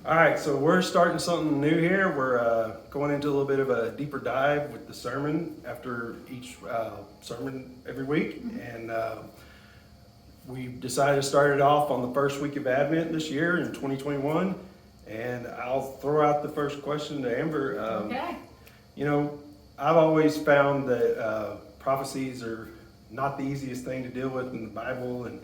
All right, so we're starting something new here. We're going into a little bit of a deeper dive with the sermon after each sermon every week. And we decided to start it off on the first week of Advent this year in 2021. And I'll throw out the first question to Amber. Okay. You know, I've always found that prophecies are not the easiest thing to deal with in the Bible, and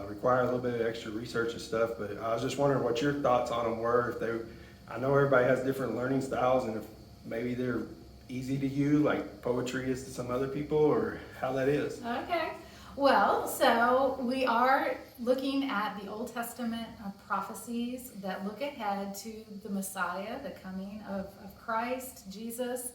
require a little bit of extra research and stuff. But I was just wondering what your thoughts on them were. I know everybody has different learning styles, and if maybe they're easy to you, like poetry is to some other people, or how that is. Okay. Well, so we are looking at the Old Testament prophecies that look ahead to the Messiah, the coming of Christ, Jesus,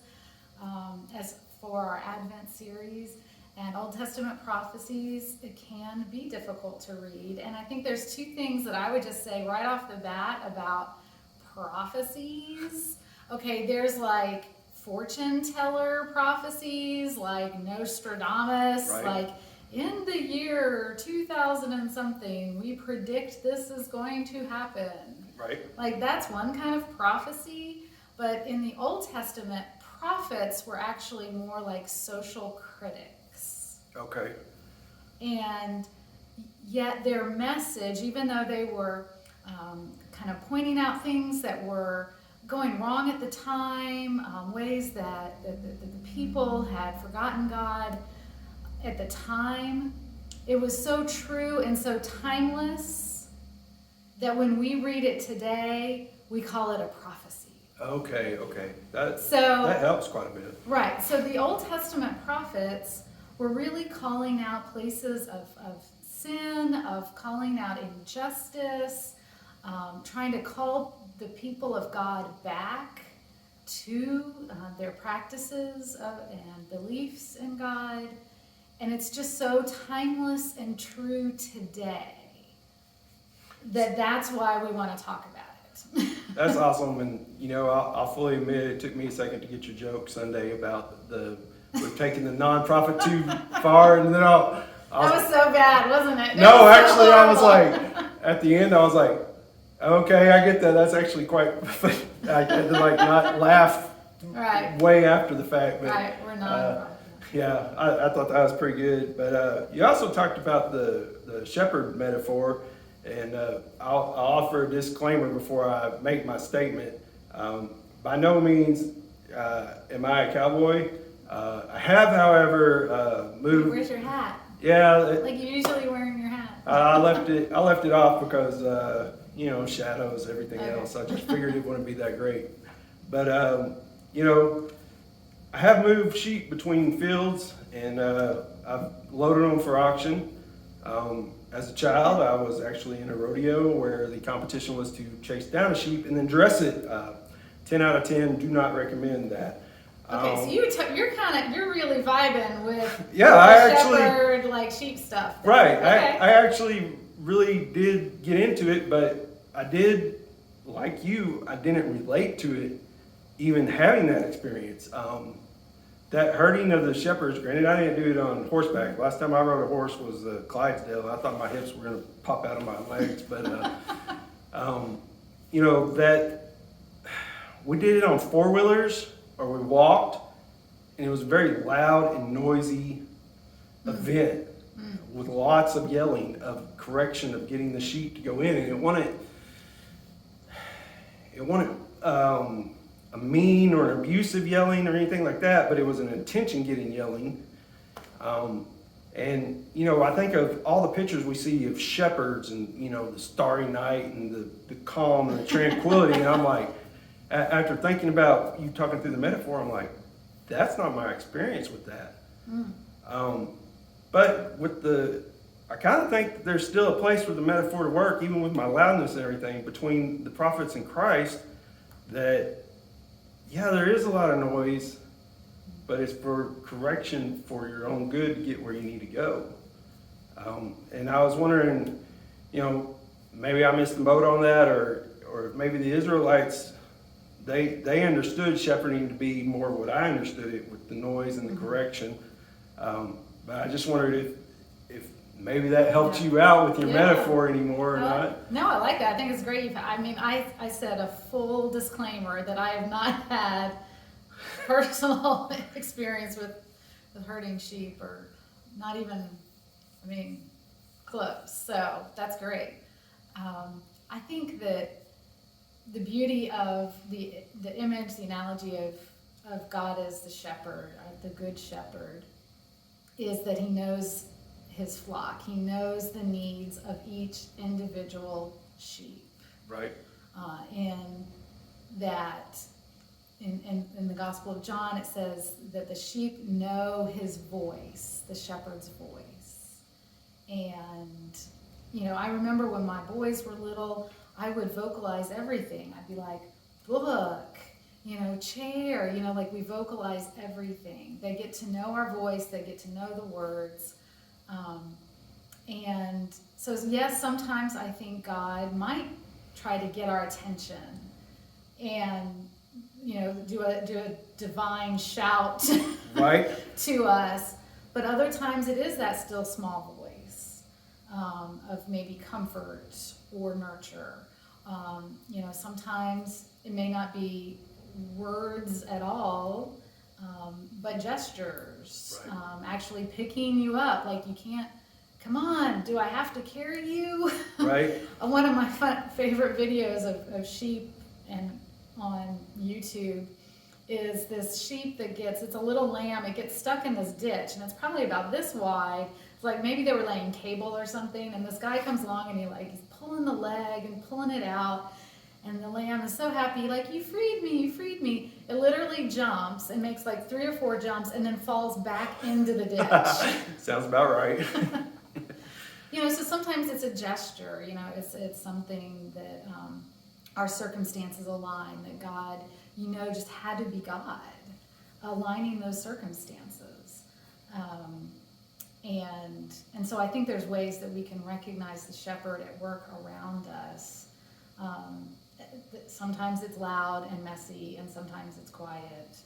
as for our Advent series. And Old Testament prophecies, it can be difficult to read. And I think there's two things that I would just say right off the bat about prophecies. Okay, there's like fortune teller prophecies, like Nostradamus, Right. like in the year 2000 and something, we predict this is going to happen. Right. Like that's one kind of prophecy. But in the Old Testament, prophets were actually more like social critics. Okay. And yet their message, even though they were kind of pointing out things that were going wrong at the time, ways that the people had forgotten God at the time, it was so true and so timeless that when we read it today, we call it a prophecy. Okay. That helps quite a bit. Right. So the Old Testament prophets were really calling out places of sin, of calling out injustice, trying to call the people of God back to their practices and beliefs in God. And it's just so timeless and true today that's why we want to talk about it. That's awesome. And, you know, I'll fully admit it took me a second to get your joke Sunday about we're taking the nonprofit too far, and then that was so bad, wasn't it? No, actually, I was like, at the end, I was like, okay, I get that. That's actually quite. I had to like not laugh way after the fact, but right, we're not. Yeah, I thought that was pretty good. But you also talked about the shepherd metaphor, and I'll offer a disclaimer before I make my statement. By no means am I a cowboy. I have, however, moved. Where's your hat? Yeah, like you're usually wearing your hat. I left it off because you know, shadows, everything else. I just figured it wouldn't be that great. But you know, I have moved sheep between fields, and I've loaded them for auction. As a child, I was actually in a rodeo where the competition was to chase down a sheep and then dress it. 10 out of 10, do not recommend that. Okay, so you're really vibing with shepherd, like sheep stuff. Right. Okay. I actually really did get into it, but I did, like you, I didn't relate to it even having that experience. That herding of the shepherds, granted I didn't do it on horseback. Last time I rode a horse was the Clydesdale. I thought my hips were going to pop out of my legs, but you know, that we did it on four-wheelers, or we walked, and it was a very loud and noisy event with lots of yelling, of correction, of getting the sheep to go in. And it wasn't a mean or an abusive yelling or anything like that, but it was an intention-getting yelling. And, you know, I think of all the pictures we see of shepherds and, you know, the starry night and the calm and the tranquility, and I'm like, after thinking about you talking through the metaphor, I'm like, that's not my experience with that. But I kind of think that there's still a place for the metaphor to work, even with my loudness and everything, between the prophets and Christ, that, yeah, there is a lot of noise, but it's for correction for your own good to get where you need to go. And I was wondering, you know, maybe I missed the boat on that, or maybe the Israelites, they understood shepherding to be more what I understood it, with the noise and the correction. But I just wondered if maybe that helped you out with your Yeah. metaphor anymore or not. No, I like that. I think it's great. I mean, I said a full disclaimer that I have not had personal experience with herding sheep, or not even, I mean, close. So that's great. I think that the beauty of the image, the analogy of God as the shepherd, the good shepherd, is that he knows his flock. He knows the needs of each individual sheep. Right. And that in the Gospel of John, it says that the sheep know his voice, the shepherd's voice. And, I remember when my boys were little, I would vocalize everything. I'd be like, book, chair, like we vocalize everything. They get to know our voice, they get to know the words. And so, yes, sometimes I think God might try to get our attention and, do a divine shout Right. to us. But other times it is that still small voice of maybe comfort or nurture. Sometimes it may not be words at all, but gestures, right. Actually picking you up, like you can't, come on, do I have to carry you? Right. One of my favorite videos of sheep and on YouTube is this sheep that it's a little lamb, it gets stuck in this ditch, and it's probably about this wide. It's like maybe they were laying cable or something, and this guy comes along and he's pulling the leg and pulling it out, and the lamb is so happy, like, you freed me, you freed me. It literally jumps and makes like 3 or 4 jumps and then falls back into the ditch. Sounds about right. So sometimes it's a gesture, it's something that our circumstances align, that God, just had to be God, aligning those circumstances. And so I think there's ways that we can recognize the shepherd at work around us. Sometimes it's loud and messy, and sometimes it's quiet.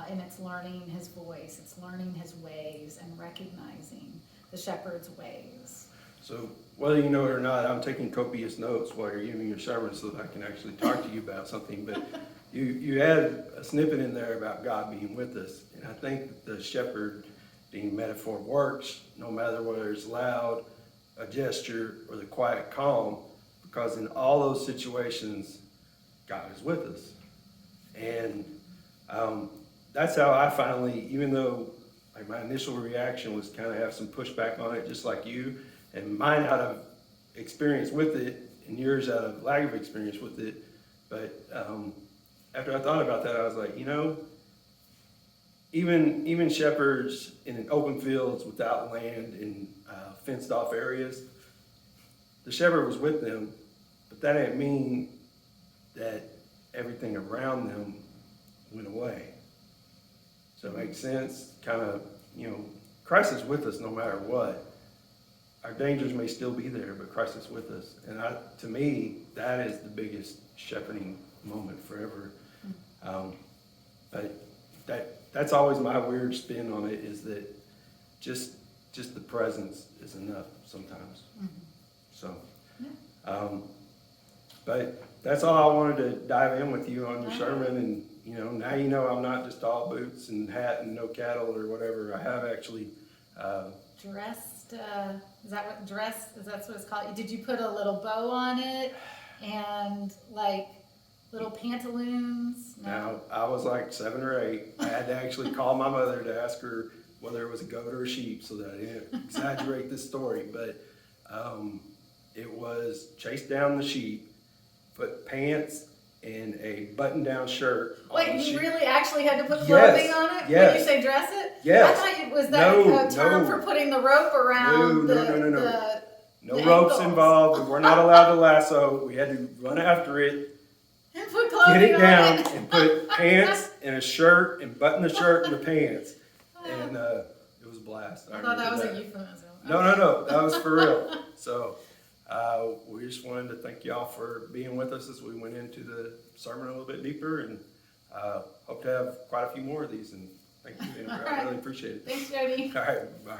And it's learning his voice, it's learning his ways, and recognizing the shepherd's ways. So whether you know it or not, I'm taking copious notes while you're giving your sermon so that I can actually talk to you about something. But you had a snippet in there about God being with us. And I think the shepherding metaphor works no matter whether it's loud, a gesture, or the quiet calm, because in all those situations, God is with us. And that's how I finally, even though like my initial reaction was kind of have some pushback on it, just like you, and mine out of experience with it, and yours out of lack of experience with it. But after I thought about that, I was like, even shepherds in open fields without land in fenced off areas, the shepherd was with them, but that didn't mean that everything around them went away. So it makes sense, kind of, Christ is with us no matter what. Our dangers may still be there, but Christ is with us. And to me, that is the biggest shepherding moment forever. But that's always my weird spin on it, is that just the presence is enough sometimes. Mm-hmm. So, but that's all I wanted to dive in with you on your sermon. And, now I'm not just all boots and hat and no cattle or whatever. I have actually... dressed, is that's what it's called? Did you put a little bow on it and like little pantaloons? No? Now, I was like 7 or 8. I had to actually call my mother to ask her whether it was a goat or a sheep so that I didn't exaggerate this story. But it was chase down the sheep, put pants and a button-down shirt. Wait, you really actually had to put clothing on it? Yes. When you say dress it? Yes. I thought it was that a term for putting the rope around No the ropes ankles. Involved. We were not allowed to lasso. We had to run after it, And put clothing get it down, on it. and put pants and a shirt and button the shirt and the pants. And it was a blast. I thought that was a euphemism. No. That was for real. So we just wanted to thank y'all for being with us as we went into the sermon a little bit deeper, and hope to have quite a few more of these. And thank you, Amber. I really appreciate it. Thanks, Jody. All right, bye.